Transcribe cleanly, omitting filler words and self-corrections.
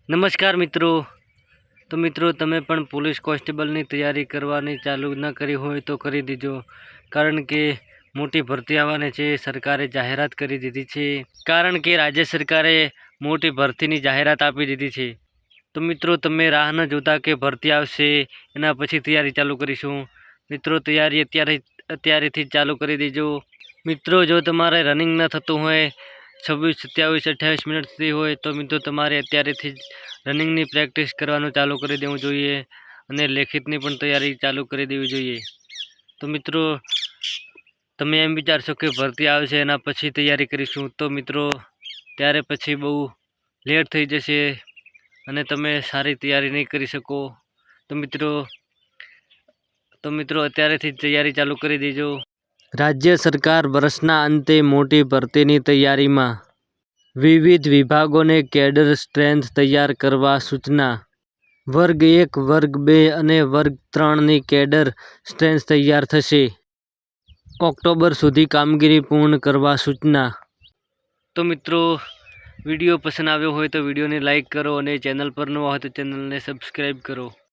નમસ્કાર મિત્રો, તો મિત્રો તમે પણ પોલીસ કોન્સ્ટેબલની તૈયારી કરવાની ચાલુ ન કરી હોય તો કરી દીજો, કારણ કે મોટી ભરતી આવવાની છે. સરકારે જાહેરાત કરી દીધી છે, કારણ કે રાજ્ય સરકારે મોટી ભરતીની જાહેરાત આપી દીધી છે. તો મિત્રો તમે રાહ ન જોતા કે ભરતી આવશે એના પછી તૈયારી ચાલુ કરીશું. મિત્રો તૈયારી અત્યારેથી જ ચાલુ કરી દેજો. મિત્રો જો તમારે રનિંગ ન થતું હોય 26, 27, 28 મિનિટ સુધી હોય તો મિત્રો તમારે અત્યારેથી જ રનિંગની પ્રેક્ટિસ કરવાનું ચાલુ કરી દેવું જોઈએ અને લેખિતની પણ તૈયારી ચાલુ કરી દેવી જોઈએ. તો મિત્રો તમે એમ વિચારશો કે ભરતી આવશે એના પછી તૈયારી કરીશું, તો મિત્રો ત્યારે પછી બહુ લેટ થઈ જશે અને તમે સારી તૈયારી નહીં કરી શકો. તો મિત્રો અત્યારેથી જ તૈયારી ચાલુ કરી દેજો. રાજ્ય સરકાર વર્ષના અંતે મોટી ભરતીની તૈયારીમાં વિવિધ વિભાગોને કેડર સ્ટ્રેન્થ તૈયાર કરવા સૂચના. વર્ગ 1, વર્ગ 2 અને વર્ગ 3ની કેડર સ્ટ્રેન્થ તૈયાર થશે. ઓક્ટોબર સુધી કામગીરી પૂર્ણ કરવા સૂચના. તો મિત્રો વિડીયો પસંદ આવ્યો હોય તો વિડીયોને લાઈક કરો અને ચેનલ પર નવા હોય તો ચેનલને સબસ્ક્રાઈબ કરો.